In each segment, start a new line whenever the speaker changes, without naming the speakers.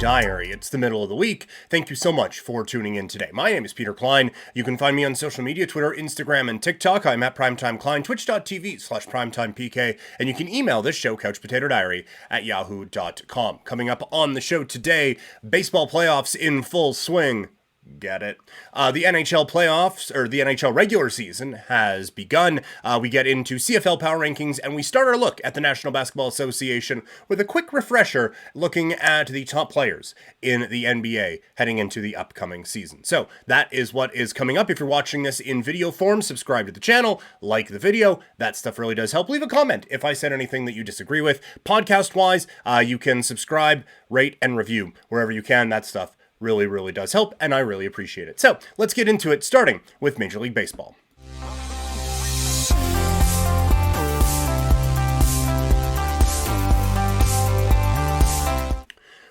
Diary. It's the middle of the week. Thank you so much for tuning in today. My name is Peter Klein. You can find me on social media, Twitter, Instagram, and TikTok. I'm at PrimetimeKlein, twitch.tv/PrimetimePK, and you can email this show, couchpotatodiary@yahoo.com. Coming up on the show today, baseball playoffs in full swing. Get it? The NHL playoffs, or the NHL regular season, has begun. We get into CFL Power Rankings, and we start our look at the National Basketball Association with a quick refresher looking at the top players in the NBA heading into the upcoming season. So that is what is coming up. If you're watching this in video form, subscribe to the channel, like the video. That stuff really does help. Leave a comment if I said anything that you disagree with. Podcast-wise, you can subscribe, rate, and review wherever you can. That stuff really does help, and I really appreciate it. So let's get into it, starting with Major League Baseball.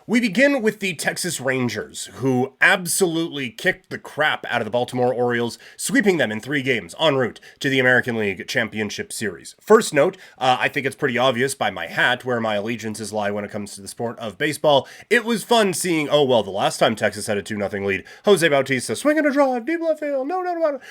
We begin with the Texas Rangers, who absolutely kicked the crap out of the Baltimore Orioles, sweeping them in 3 games en route to the American League Championship Series. First note, I think it's pretty obvious by my hat where my allegiances lie when it comes to the sport of baseball. It was fun seeing, the last time Texas had a 2-0 lead, Jose Bautista swinging a drive, deep left field, no doubt about it.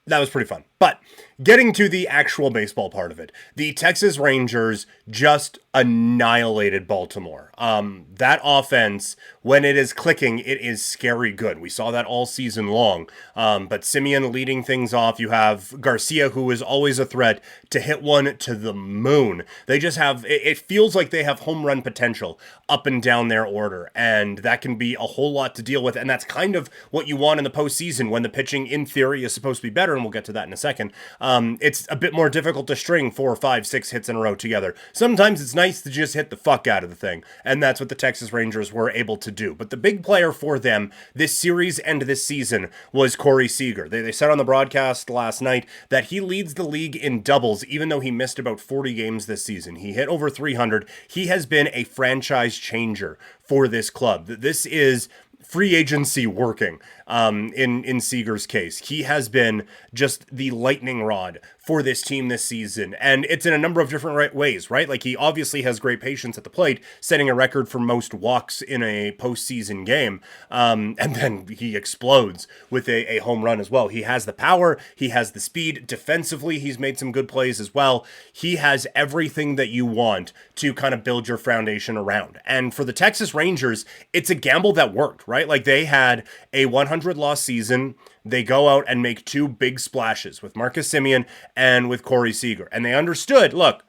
That was pretty fun. But getting to the actual baseball part of it, the Texas Rangers just annihilated Baltimore. That offense, when it is clicking, it is scary good. We saw that all season long. But Simeon leading things off. You have Garcia, who is always a threat to hit one to the moon. They just have, it feels like they have home run potential up and down their order. And that can be a whole lot to deal with. And that's kind of what you want in the postseason when the pitching, in theory, is supposed to be better. And we'll get to that in a second. It's a bit more difficult to string 4, 5, 6 hits in a row together. Sometimes it's nice to just hit the fuck out of the thing, and that's what the Texas Rangers were able to do. But the big player for them this series and this season was Corey Seager. They said on the broadcast last night that he leads the league in doubles, even though he missed about 40 games this season. He hit over 300. He has been a franchise changer for this club. This is free agency working in Seager's case. He has been just the lightning rod for this team this season, and it's in a number of different ways, right? Like, he obviously has great patience at the plate, setting a record for most walks in a postseason game, and then he explodes with a home run as well. He has the power, he has the speed. Defensively, he's made some good plays as well. He has everything that you want to kind of build your foundation around. And for the Texas Rangers, it's a gamble that worked, right? Like, they had a 100-loss season. They go out and make 2 big splashes with Marcus Semien and with Corey Seager. And they understood, look,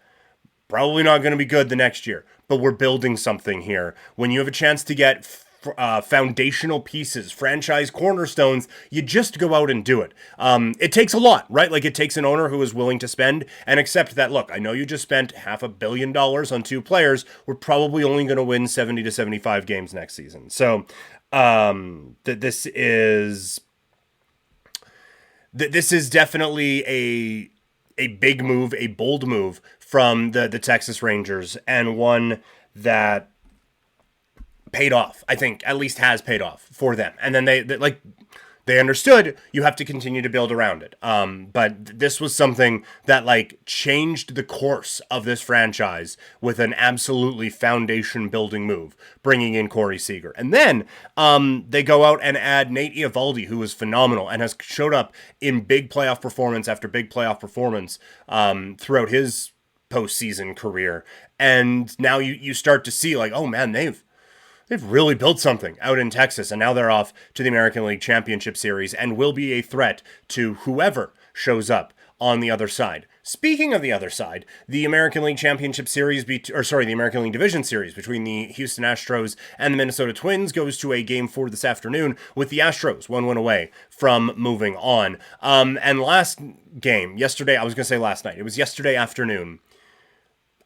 probably not going to be good the next year, but we're building something here. When you have a chance to get foundational pieces, franchise cornerstones, you just go out and do it. It takes a lot, right? Like, it takes an owner who is willing to spend and accept that, look, I know you just spent $500 million on 2 players. We're probably only going to win 70 to 75 games next season. So this is definitely a big move, a bold move from the Texas Rangers, and one that paid off. I think at least has paid off for them. And then they understood you have to continue to build around it. But this was something that changed the course of this franchise with an absolutely foundation building move, bringing in Corey Seager. And then they go out and add Nate Eovaldi, who is phenomenal and has showed up in big playoff performance after big playoff performance throughout his postseason career. And now you start to see oh man, they've really built something out in Texas, and now they're off to the American League Championship Series and will be a threat to whoever shows up on the other side. Speaking of the other side, the American League Championship Series, the American League Division Series between the Houston Astros and the Minnesota Twins goes to a Game 4 this afternoon, with the Astros 1 win away from moving on. And last game, yesterday afternoon,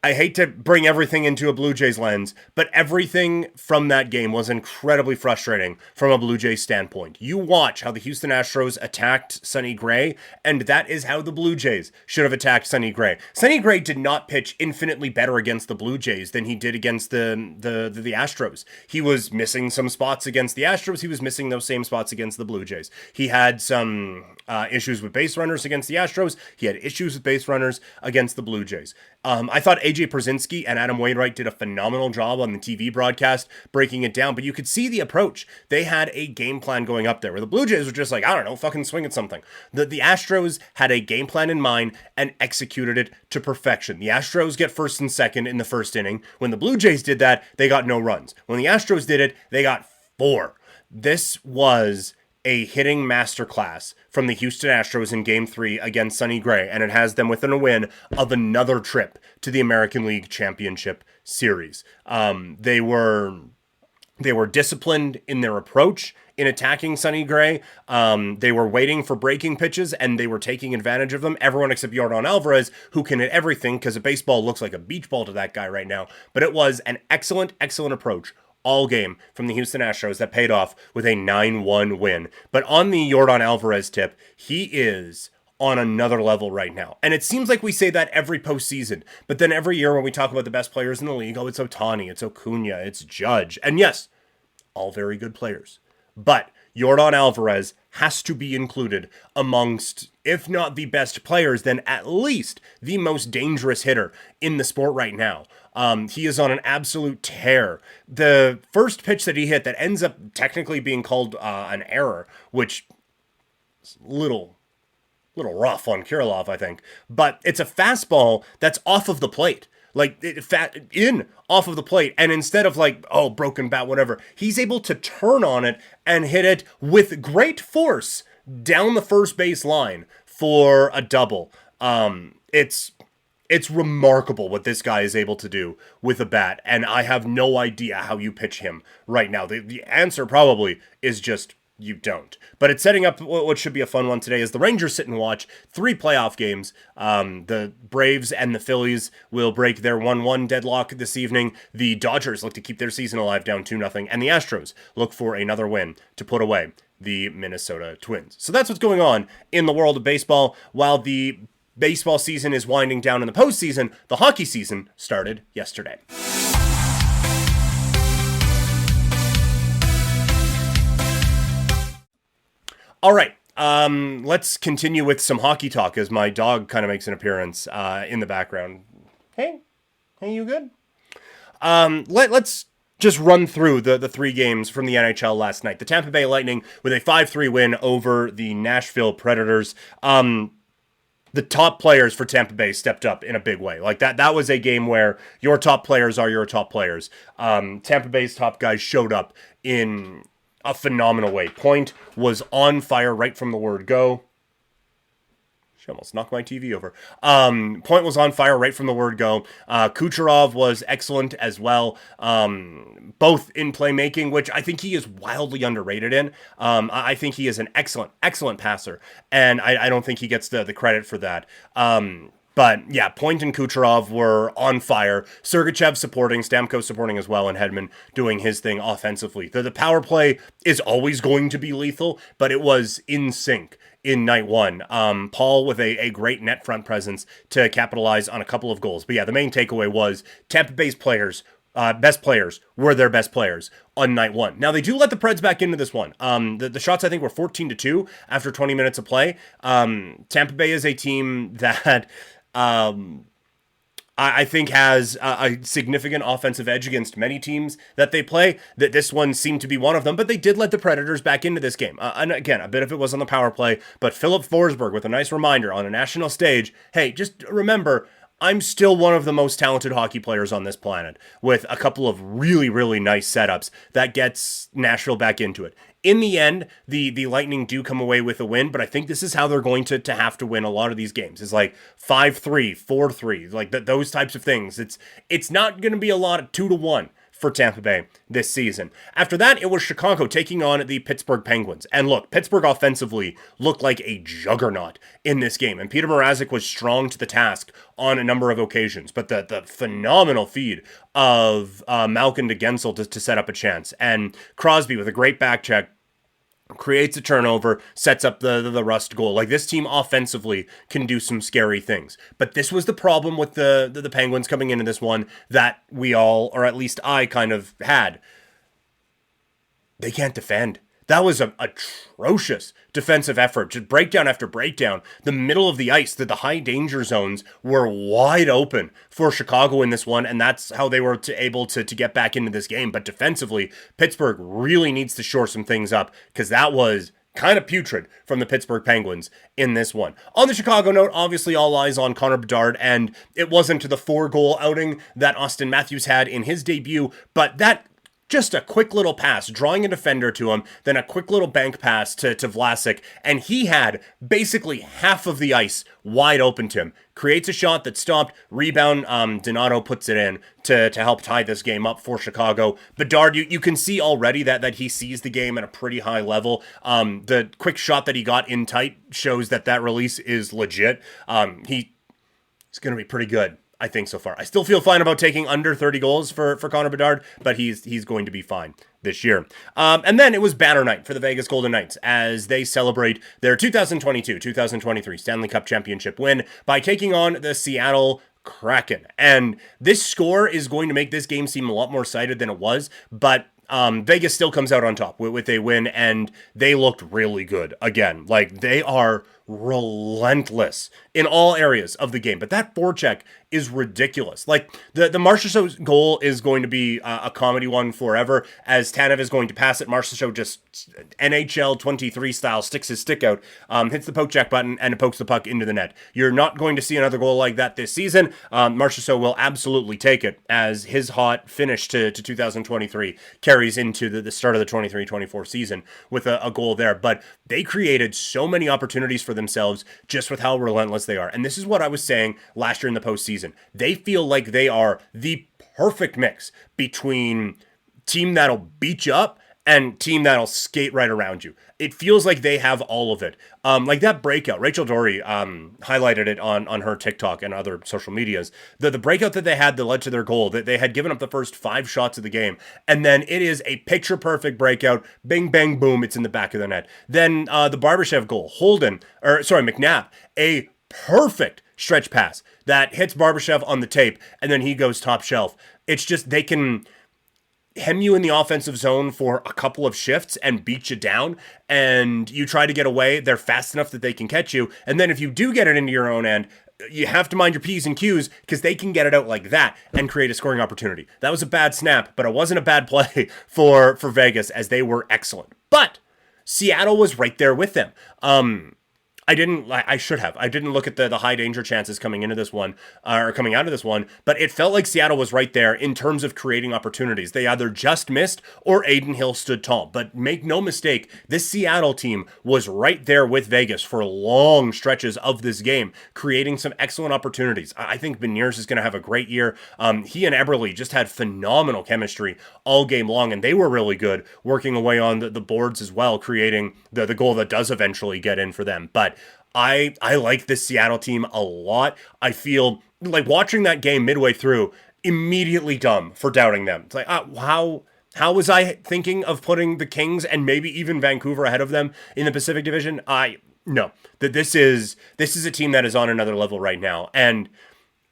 I hate to bring everything into a Blue Jays lens, but everything from that game was incredibly frustrating from a Blue Jays standpoint. You watch how the Houston Astros attacked Sonny Gray, and that is how the Blue Jays should have attacked Sonny Gray. Sonny Gray did not pitch infinitely better against the Blue Jays than he did against the Astros. He was missing some spots against the Astros. He was missing those same spots against the Blue Jays. He had some issues with base runners against the Astros. He had issues with base runners against the Blue Jays. I thought AJ Przinsky and Adam Wainwright did a phenomenal job on the TV broadcast breaking it down, but you could see the approach. They had a game plan going up there where the Blue Jays were just like, I don't know, fucking swing at something. The Astros had a game plan in mind and executed it to perfection. The Astros get first and second in the first inning. When the Blue Jays did that, they got no runs. When the Astros did it, they got 4. This was a hitting masterclass from the Houston Astros in Game 3 against Sonny Gray, and it has them within a win of another trip to the American League Championship Series. They were disciplined in their approach in attacking Sonny Gray. They were waiting for breaking pitches, and they were taking advantage of them. Everyone except Yordan Alvarez, who can hit everything because a baseball looks like a beach ball to that guy right now. But it was an excellent, excellent approach all game from the Houston Astros that paid off with a 9-1 win. But on the Yordan Alvarez tip, he is on another level right now. And it seems like we say that every postseason, but then every year when we talk about the best players in the league, oh, it's Ohtani, it's Acuna, it's Judge. And yes, all very good players. But Yordan Alvarez has to be included amongst, if not the best players, then at least the most dangerous hitter in the sport right now. He is on an absolute tear. The first pitch that he hit that ends up technically being called an error, which is a little rough on Kirilov, I think. But it's a fastball that's off of the plate. Like, off of the plate. And instead of like, oh, broken bat, whatever, he's able to turn on it and hit it with great force down the first base line for a double. It's remarkable what this guy is able to do with a bat, and I have no idea how you pitch him right now. The answer probably is just you don't. But it's setting up what should be a fun one today as the Rangers sit and watch 3 playoff games. The Braves and the Phillies will break their 1-1 deadlock this evening. The Dodgers look to keep their season alive down 2-0, and the Astros look for another win to put away the Minnesota Twins. So that's what's going on in the world of baseball. While the baseball season is winding down in the postseason, the hockey season started yesterday. All right, let's continue with some hockey talk as my dog kind of makes an appearance in the background. Hey, you good? Let's just run through the 3 games from the NHL last night. The Tampa Bay Lightning with a 5-3 win over the Nashville Predators. The top players for Tampa Bay stepped up in a big way. Like that was a game where your top players are your top players. Tampa Bay's top guys showed up in a phenomenal way. Point was on fire right from the word go. She almost knocked my TV over. Point was on fire right from the word go. Kucherov was excellent as well, both in playmaking, which I think he is wildly underrated in. I think he is an excellent, excellent passer, and I don't think he gets the credit for that. But yeah, Point and Kucherov were on fire. Sergachev supporting, Stamkos supporting as well, and Hedman doing his thing offensively. The power play is always going to be lethal, but it was in sync in night one. Paul with a great net front presence to capitalize on a couple of goals. But yeah, the main takeaway was Tampa Bay's players, best players, were their best players on night one. Now, they do let the Preds back into this one. The shots, I think, were 14-2 after 20 minutes of play. Tampa Bay is a team that I think has a significant offensive edge against many teams that they play. That this one seemed to be one of them, but they did let the Predators back into this game. And again, a bit of it was on the power play, but Philip Forsberg with a nice reminder on a national stage, hey, just remember, I'm still one of the most talented hockey players on this planet, with a couple of really, really nice setups that gets Nashville back into it. In the end, the Lightning do come away with a win, but I think this is how they're going to have to win a lot of these games. It's like 5-3, 4-3, like those types of things. It's not going to be a lot of 2-1 for Tampa Bay this season. After that, it was Chicago taking on the Pittsburgh Penguins. And look, Pittsburgh offensively looked like a juggernaut in this game. And Peter Mrazek was strong to the task on a number of occasions. But the phenomenal feed of Malkin to Gensel to set up a chance. And Crosby with a great back check creates a turnover, sets up the Rust goal. Like, this team offensively can do some scary things. But this was the problem with the Penguins coming into this one that we all, or at least I, kind of had. They can't defend. That was an atrocious defensive effort, just breakdown after breakdown. The middle of the ice, the high danger zones were wide open for Chicago in this one, and that's how they were able to get back into this game. But defensively, Pittsburgh really needs to shore some things up, because that was kind of putrid from the Pittsburgh Penguins in this one. On the Chicago note, obviously all eyes on Connor Bedard, and it wasn't the 4-goal outing that Austin Matthews had in his debut, but that just a quick little pass, drawing a defender to him, then a quick little bank pass to Vlasic, and he had basically half of the ice wide open to him. Creates a shot that stopped, rebound, Donato puts it in to help tie this game up for Chicago. Bedard, you can see already that he sees the game at a pretty high level. The quick shot that he got in tight shows that release is legit. He's going to be pretty good, I think, so far. I still feel fine about taking under 30 goals for Connor Bedard, but he's going to be fine this year. And then it was banner night for the Vegas Golden Knights as they celebrate their 2022-2023 Stanley Cup Championship win by taking on the Seattle Kraken. And this score is going to make this game seem a lot more excited than it was, but Vegas still comes out on top with a win, and they looked really good again. Like, they are relentless in all areas of the game, but that forecheck is ridiculous. Like, the Marchessault goal is going to be a comedy one forever, as Tanev is going to pass it. Marchessault just NHL 23 style sticks his stick out, hits the poke check button, and it pokes the puck into the net. You're not going to see another goal like that this season. Marchessault will absolutely take it, as his hot finish to 2023 carries into the start of the 23-24 season with a goal there. But they created so many opportunities for themselves just with how relentless they are. And this is what I was saying last year in the postseason. They feel like they are the perfect mix between team that'll beat you up and team that'll skate right around you. It feels like they have all of it. Like that breakout, Rachel Dory highlighted it on her TikTok and other social medias. The breakout that they had that led to their goal, that they had given up the first 5 shots of the game, and then it is a picture-perfect breakout, bing, bang, boom, it's in the back of the net. Then the Barbashev goal, McNabb, a perfect stretch pass that hits Barbashev on the tape, and then he goes top shelf. It's just, they can hem you in the offensive zone for a couple of shifts and beat you down, and you try to get away. They're fast enough that they can catch you, and then if you do get it into your own end, you have to mind your P's and Q's, because they can get it out like that and create a scoring opportunity. That was a bad snap, but it wasn't a bad play for Vegas, as they were excellent. But Seattle was right there with them. I didn't look at the high danger chances coming into this one, or coming out of this one, but it felt like Seattle was right there in terms of creating opportunities. They either just missed or Aiden Hill stood tall. But make no mistake, this Seattle team was right there with Vegas for long stretches of this game, creating some excellent opportunities. I think Beniers is going to have a great year. He and Eberle just had phenomenal chemistry all game long, and they were really good working away on the boards as well, creating the goal that does eventually get in for them. But I like this Seattle team a lot. I feel like watching that game midway through, immediately dumb for doubting them. It's like, how was I thinking of putting the Kings and maybe even Vancouver ahead of them in the Pacific Division? No. This is a team that is on another level right now. And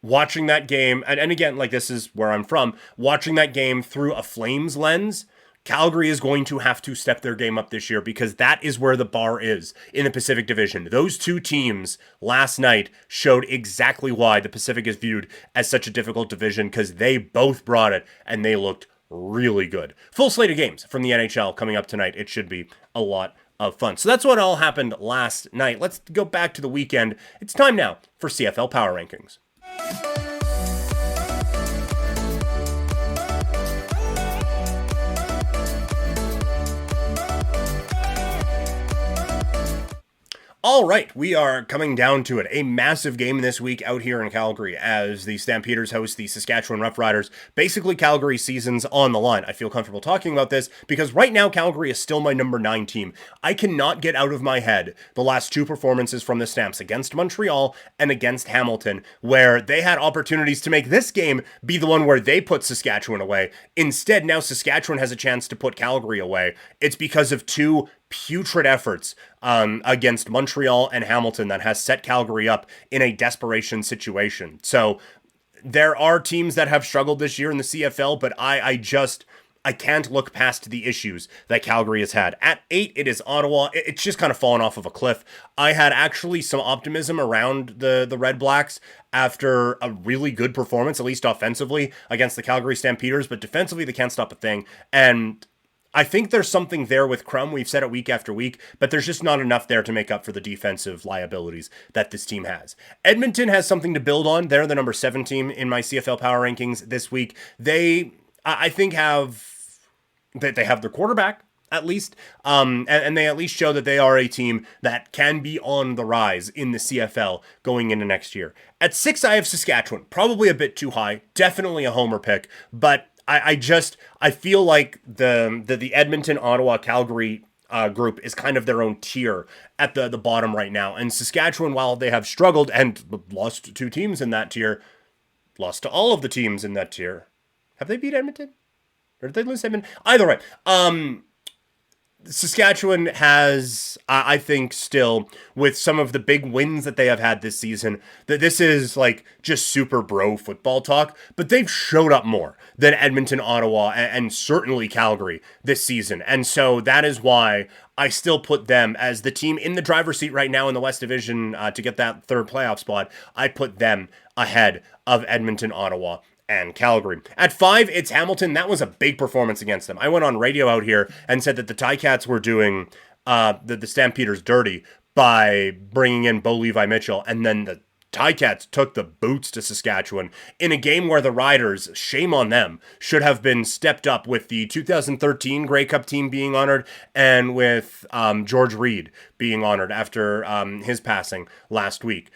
watching that game, and again, like, this is where I'm from, watching that game through a Flames lens, Calgary is going to have to step their game up this year, because that is where the bar is in the Pacific Division. Those two teams last night showed exactly why the Pacific is viewed as such a difficult division, because they both brought it and they looked really good. Full slate of games from the NHL coming up tonight. It should be a lot of fun. So that's what all happened last night. Let's go back to the weekend. It's time now for CFL Power Rankings. All right, we are coming down to it. A massive game this week out here in Calgary as the Stampeders host the Saskatchewan Roughriders. Basically, Calgary's season's on the line. I feel comfortable talking about this because right now Calgary is still my number 9 team. I cannot get out of my head the last 2 performances from the Stamps against Montreal and against Hamilton, where they had opportunities to make this game be the one where they put Saskatchewan away. Instead, now Saskatchewan has a chance to put Calgary away. It's because of 2 putrid efforts against Montreal and Hamilton that has set Calgary up in a desperation situation. So there are teams that have struggled this year in the CFL, but I can't look past the issues that Calgary has had. At 8, it is Ottawa. It's just kind of fallen off of a cliff. I had actually some optimism around the Red Blacks after a really good performance, at least offensively, against the Calgary Stampeders, but defensively, they can't stop a thing. And I think there's something there with Crum. We've said it week after week, but there's just not enough there to make up for the defensive liabilities that this team has. Edmonton has something to build on. They're the number 7 team in my CFL Power Rankings this week. They, I think, they have their quarterback, at least, and they at least show that they are a team that can be on the rise in the CFL going into next year. At 6, I have Saskatchewan, probably a bit too high, definitely a homer pick, but I feel like the Edmonton, Ottawa, Calgary group is kind of their own tier at the bottom right now, and Saskatchewan, while they have struggled and lost to 2 teams in that tier, lost to all of the teams in that tier. Have they beat Edmonton? Or did they lose Edmonton? Either way, Saskatchewan has, I think, still, with some of the big wins that they have had this season, that this is like just super bro football talk, but they've showed up more than Edmonton, Ottawa, and certainly Calgary this season. And so that is why I still put them as the team in the driver's seat right now in the West Division to get that 3rd playoff spot. I put them ahead of Edmonton, Ottawa, and Calgary. At 5, it's Hamilton. That was a big performance against them. I went on radio out here and said that the Ticats were doing the Stampeders dirty by bringing in Bo Levi Mitchell, and then the Ticats took the boots to Saskatchewan in a game where the Riders, shame on them, should have been stepped up with the 2013 Grey Cup team being honored and with George Reed being honored after his passing last week.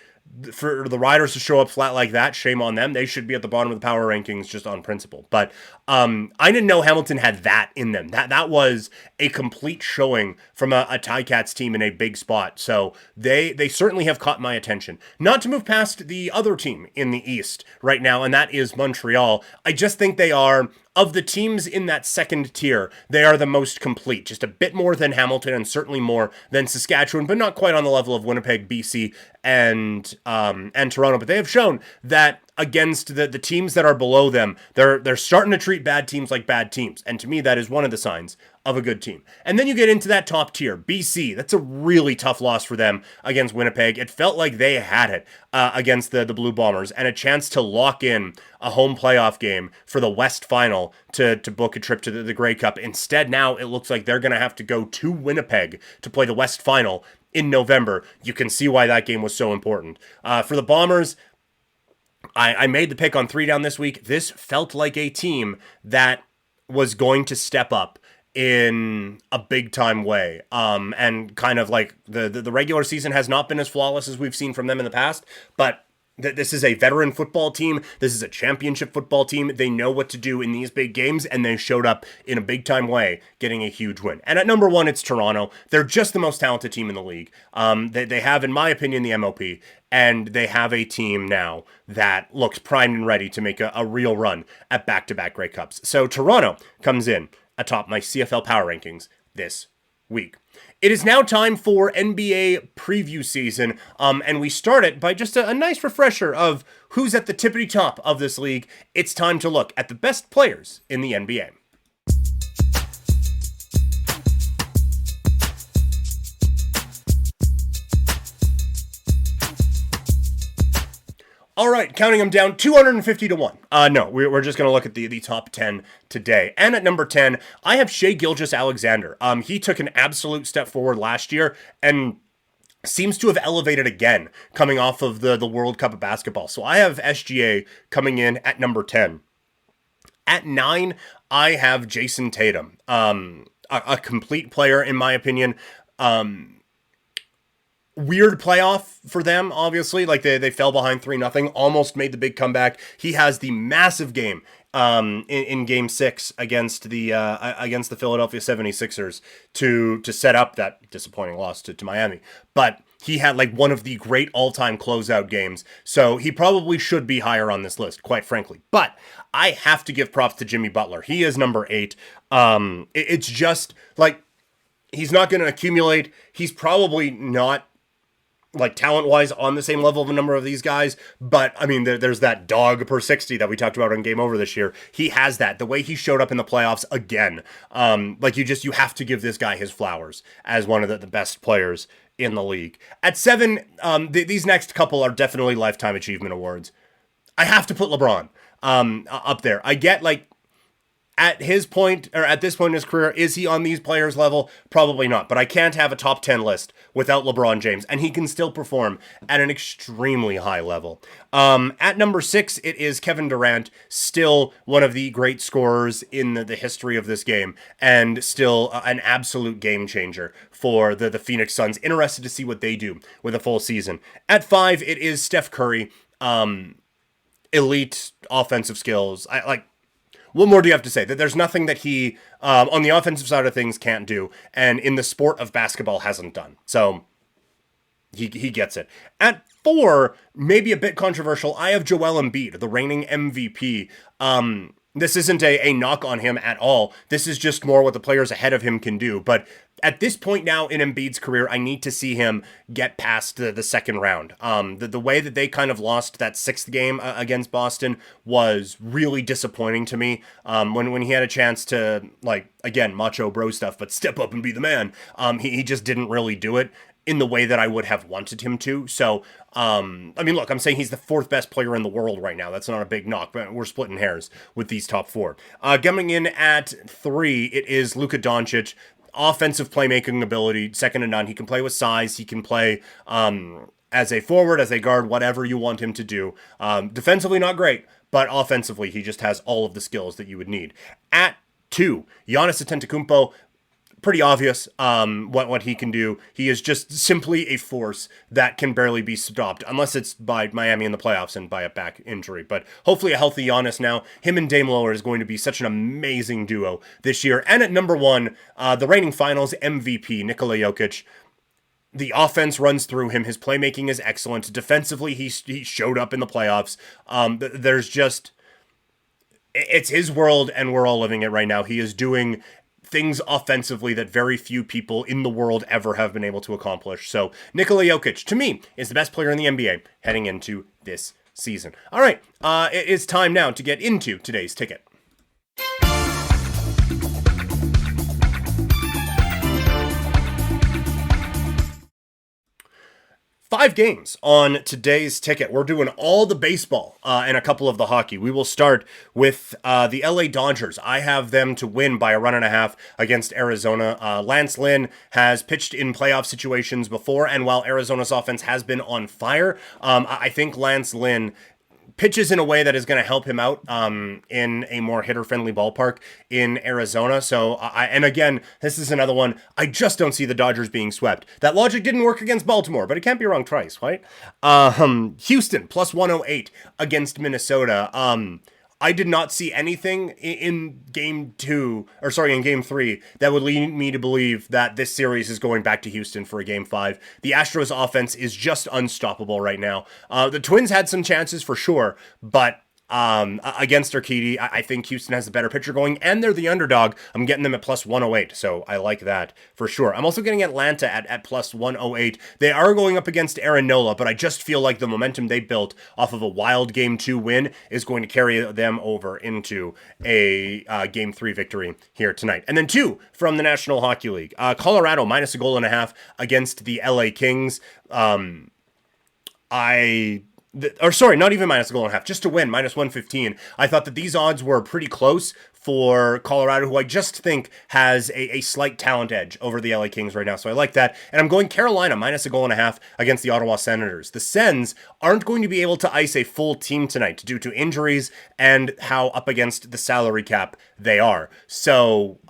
For the Riders to show up flat like that, shame on them. They should be at the bottom of the power rankings just on principle. But I didn't know Hamilton had that in them. That was a complete showing from a Ticats team in a big spot. So they certainly have caught my attention. Not to move past the other team in the East right now, and that is Montreal. I just think they are, of the teams in that second tier, they are the most complete. Just a bit more than Hamilton and certainly more than Saskatchewan, but not quite on the level of Winnipeg, BC, and Toronto. But they have shown that against the teams that are below them, they're starting to treat bad teams like bad teams. And to me, that is one of the signs of a good team. And then you get into that top tier, BC. That's a really tough loss for them against Winnipeg. It felt like they had it against the Blue Bombers and a chance to lock in a home playoff game for the West Final to book a trip to the Grey Cup. Instead, now it looks like they're going to have to go to Winnipeg to play the West Final in November. You can see why that game was so important. For the Bombers, I made the pick on 3 down this week. This felt like a team that was going to step up in a big time way. And kind of like the regular season has not been as flawless as we've seen from them in the past, but this is a veteran football team. This is a championship football team. They know what to do in these big games, and they showed up in a big time way, getting a huge win. And at number 1, it's Toronto. They're just the most talented team in the league. They have, in my opinion, the MOP, and they have a team now that looks primed and ready to make a real run at back-to-back Grey Cups. So Toronto comes in atop my CFL Power Rankings this week. It is now time for NBA preview season, and we start it by just a nice refresher of who's at the tippity top of this league. It's time to look at the best players in the NBA. All right, counting them down, 250 to 1. No, we're just going to look at the top 10 today. And at number 10, I have Shai Gilgeous-Alexander. He took an absolute step forward last year and seems to have elevated again coming off of the World Cup of basketball. So I have SGA coming in at number 10. At 9, I have Jason Tatum, a complete player in my opinion. Weird playoff for them, obviously. Like they fell behind 3-0, almost made the big comeback. He has the massive game in Game 6 against the Philadelphia 76ers to set up that disappointing loss to Miami. But he had like one of the great all-time closeout games, so he probably should be higher on this list, quite frankly. But I have to give props to Jimmy Butler. He is number 8. It's just like he's not going to accumulate. He's probably not like talent-wise on the same level of a number of these guys, but I mean, there's that dog per 60 that we talked about on Game Over this year. He has that. The way he showed up in the playoffs again, like you have to give this guy his flowers as one of the best players in the league. At 7, these next couple are definitely Lifetime Achievement Awards. I have to put LeBron up there. I get, like, at his point, or at this point in his career, is he on these players' level? Probably not. But I can't have a top 10 list without LeBron James, and he can still perform at an extremely high level. At number 6, it is Kevin Durant, still one of the great scorers in the history of this game, and still an absolute game changer for the Phoenix Suns. Interested to see what they do with a full season. At 5, it is Steph Curry. Elite offensive skills. What more do you have to say? That there's nothing that he, on the offensive side of things, can't do, and in the sport of basketball hasn't done. So, he gets it. At 4, maybe a bit controversial, I have Joel Embiid, the reigning MVP. This isn't a knock on him at all. This is just more what the players ahead of him can do. But at this point now in Embiid's career, I need to see him get past the second round. The way that they kind of lost that 6th game against Boston was really disappointing to me. When he had a chance to, like, again, macho bro stuff, but step up and be the man, he just didn't really do it in the way that I would have wanted him to. So, I mean, look, I'm saying he's the 4th best player in the world right now. That's not a big knock, but we're splitting hairs with these top 4. Coming in at 3, it is Luka Doncic. Offensive playmaking ability, second to none. He can play with size. He can play as a forward, as a guard, whatever you want him to do. Defensively, not great, but offensively, he just has all of the skills that you would need. At 2, Giannis Antetokounmpo. Pretty obvious what he can do. He is just simply a force that can barely be stopped, unless it's by Miami in the playoffs and by a back injury. But hopefully a healthy Giannis now. Him and Dame Lillard is going to be such an amazing duo this year. And at number 1, the reigning finals MVP, Nikola Jokic. The offense runs through him. His playmaking is excellent. Defensively, he showed up in the playoffs. There's just... It's his world, and we're all living it right now. He is doing things offensively that very few people in the world ever have been able to accomplish. So Nikola Jokic, to me, is the best player in the NBA heading into this season. All right, it is time now to get into today's ticket. 5 games on today's ticket. We're doing all the baseball and a couple of the hockey. We will start with the LA Dodgers. I have them to win by a 1.5 against Arizona. Lance Lynn has pitched in playoff situations before, and while Arizona's offense has been on fire, I think Lance Lynn pitches in a way that is going to help him out in a more hitter-friendly ballpark in Arizona. So, and again, this is another one. I just don't see the Dodgers being swept. That logic didn't work against Baltimore, but it can't be wrong twice, right? Houston, plus 108 against Minnesota. I did not see anything in game 3 that would lead me to believe that this series is going back to Houston for a game 5. The Astros offense is just unstoppable right now. The Twins had some chances for sure, but against Urquidy, I think Houston has a better pitcher going, and they're the underdog. I'm getting them at plus 108, so I like that for sure. I'm also getting Atlanta at plus 108. They are going up against Aaron Nola, but I just feel like the momentum they built off of a wild Game 2 win is going to carry them over into a Game 3 victory here tonight. And then 2 from the National Hockey League. Colorado minus a goal and a half against the LA Kings. Not even minus a goal and a half, just to win, minus 115. I thought that these odds were pretty close for Colorado, who I just think has a slight talent edge over the LA Kings right now. So I like that. And I'm going Carolina minus a goal and a half against the Ottawa Senators. The Sens aren't going to be able to ice a full team tonight due to injuries and how up against the salary cap they are. So,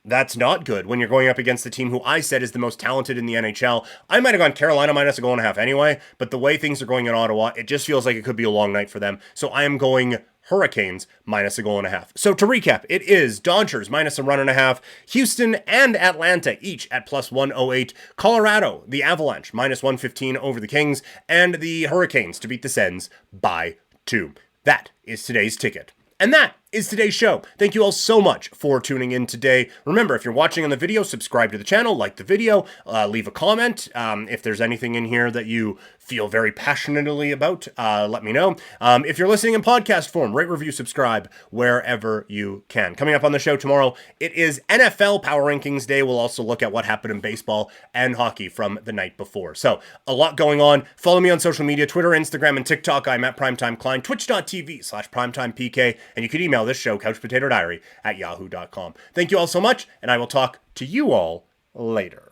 that's not good when you're going up against the team who I said is the most talented in the NHL. I might have gone Carolina minus a goal and a half anyway, but the way things are going in Ottawa, it just feels like it could be a long night for them. So I am going Hurricanes minus a goal and a half. So to recap, it is Dodgers minus a run and a half, Houston and Atlanta each at plus 108, Colorado, the Avalanche minus 115 over the Kings, and the Hurricanes to beat the Sens by 2. That is today's ticket. And that is today's show. Thank you all so much for tuning in today. Remember, if you're watching on the video, subscribe to the channel, like the video, leave a comment. If there's anything in here that you feel very passionately about, let me know. If you're listening in podcast form, rate, review, subscribe wherever you can. Coming up on the show tomorrow, it is NFL Power Rankings Day. We'll also look at what happened in baseball and hockey from the night before. So a lot going on. Follow me on social media, Twitter, Instagram, and TikTok. I'm at Primetime Klein, twitch.tv/primetimepk, and you can email this show, couchpotatodiary@yahoo.com. Thank you all so much, and I will talk to you all later.